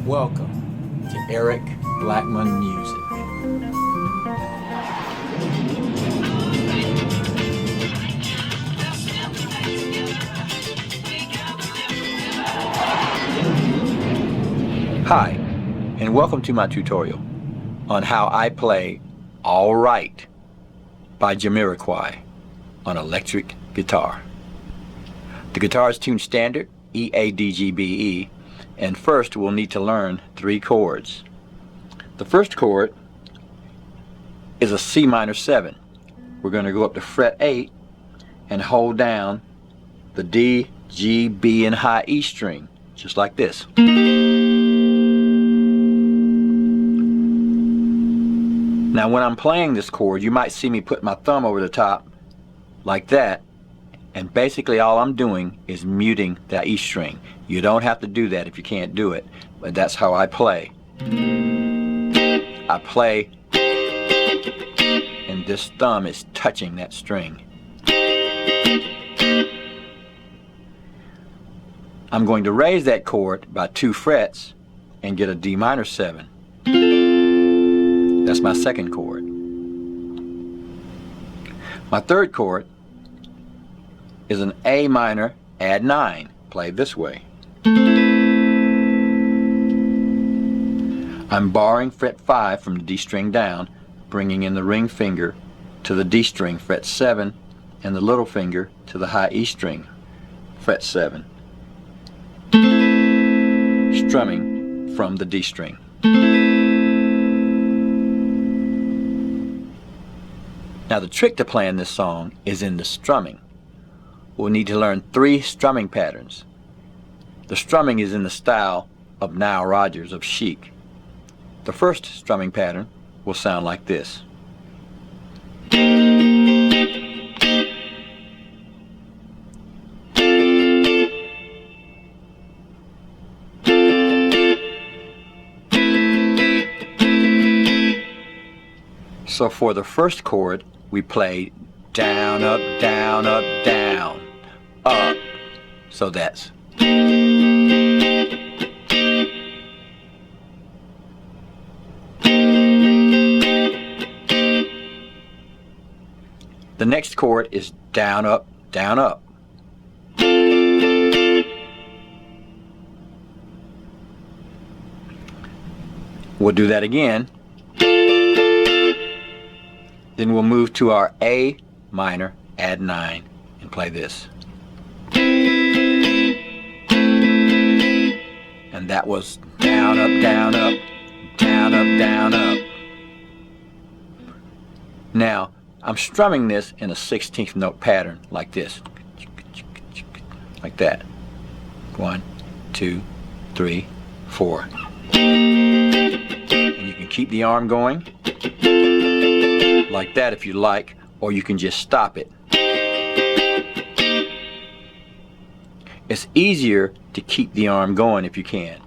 Welcome to Eric Blackmon Music. Hi, and welcome to my tutorial on how I play All Right by Jamiroquai on electric guitar. The guitar is tuned standard, E, A, D, G, B, E, and first we'll need to learn 3 chords. The first chord is a C minor 7. We're going to go up to fret 8 and hold down the D, G, B, and high E string, just like this. Now when I'm playing this chord, you might see me put my thumb over the top like that, and basically all I'm doing is muting that E string. You don't have to do that if you can't do it, but that's how I play. I play and this thumb is touching that string. I'm going to raise that chord by 2 frets and get a D minor 7. That's my second chord. My third chord is an A minor add 9, played this way. I'm borrowing fret 5 from the D string down, bringing in the ring finger to the D string, fret 7, and the little finger to the high E string, fret 7. Strumming from the D string. Now the trick to playing this song is in the strumming. We'll need to learn 3 strumming patterns. The strumming is in the style of Nile Rodgers of Chic. The first strumming pattern will sound like this. So for the first chord, we play down, up, down, up, down, up. So that's. The next chord is down, up, down, up. We'll do that again. Then we'll move to our A minor, add 9, and play this. And that was down, up, down, up, down, up, down, up. Now, I'm strumming this in a 16th note pattern like this. Like that. 1, 2, 3, 4. And you can keep the arm going like that if you like, or you can just stop it. It's easier to keep the arm going if you can.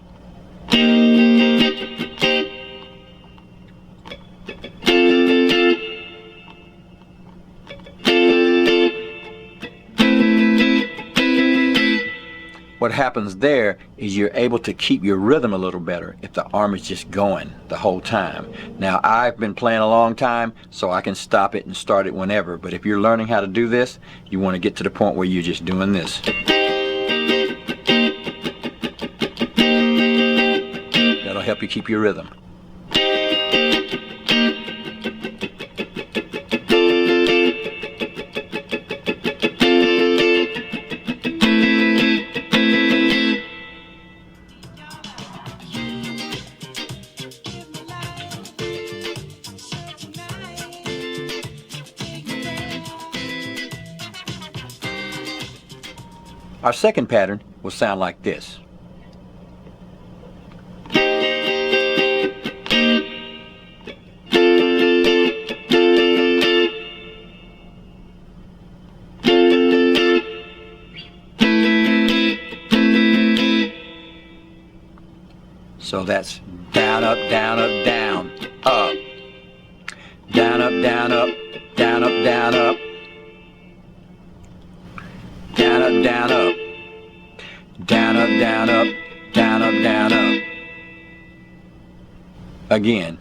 What happens there is you're able to keep your rhythm a little better if the arm is just going the whole time. Now I've been playing a long time, so I can stop it and start it whenever, but if you're learning how to do this, you want to get to the point where you're just doing this. That'll help you keep your rhythm. Our second pattern will sound like this. So that's down, up, down, up, down, up. Down, up, down, up, down, up, down, up. Down, up, down, up. Down, up, down, up. Down, up, down, up. again.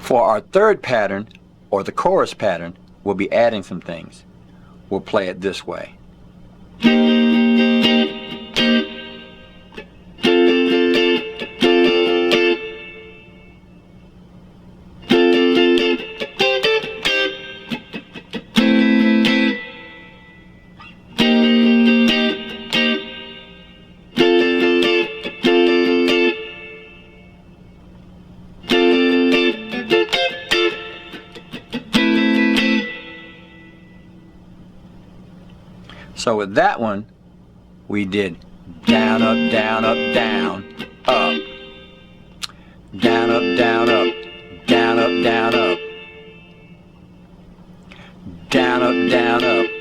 For our third pattern, or the chorus pattern, we'll be adding some things. We'll play it this way. So with that one, we did down, up, down, up, down, up, down, up, down, up, down, up, down, up, down, up, down, up.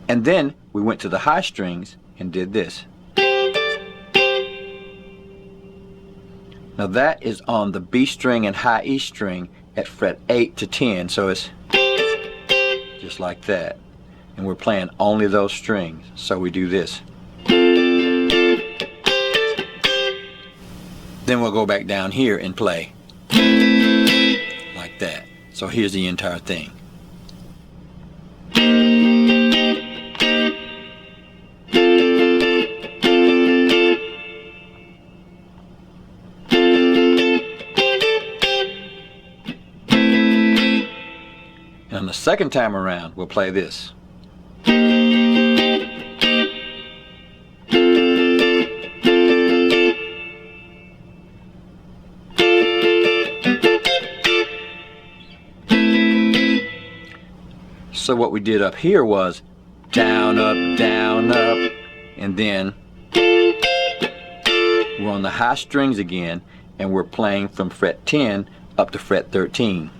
And then we went to the high strings and did this. Now that is on the B string and high E string at fret 8 to 10, so it's just like that. And we're playing only those strings, so we do this. Then we'll go back down here and play like that. So here's the entire thing. And on the second time around, we'll play this. So what we did up here was down, up, and then we're on the high strings again, and we're playing from fret 10 up to fret 13.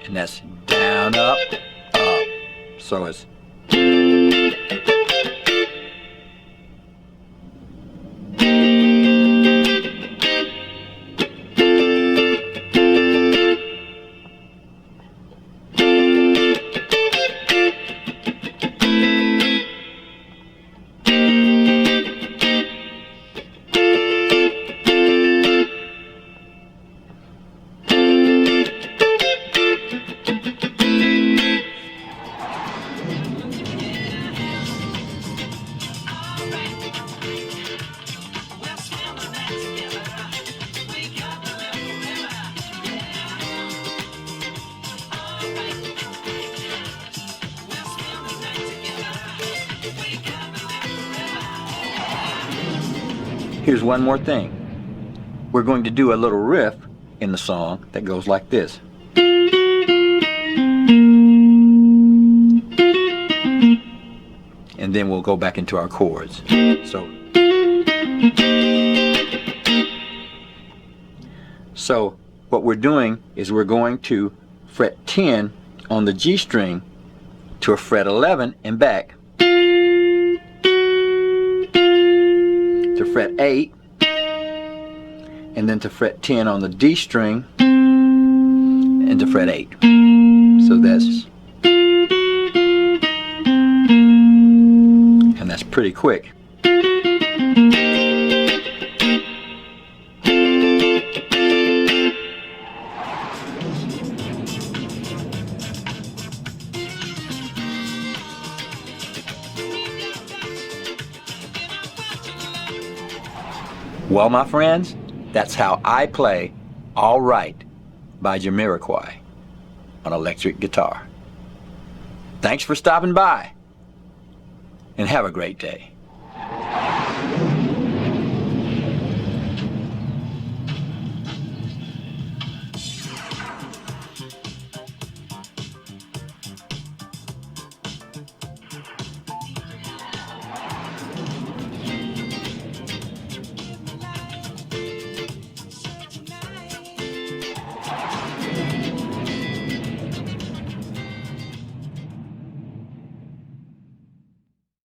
And that's down, up. So it's here's one more thing. We're going to do a little riff in the song that goes like this. And then we'll go back into our chords. So what we're doing is we're going to fret 10 on the G string to a fret 11 and back to fret 8, and then to fret 10 on the D string and to fret 8. So that's, and that's pretty quick. Well, my friends, that's how I play All Right by Jamiroquai on electric guitar. Thanks for stopping by, and have a great day.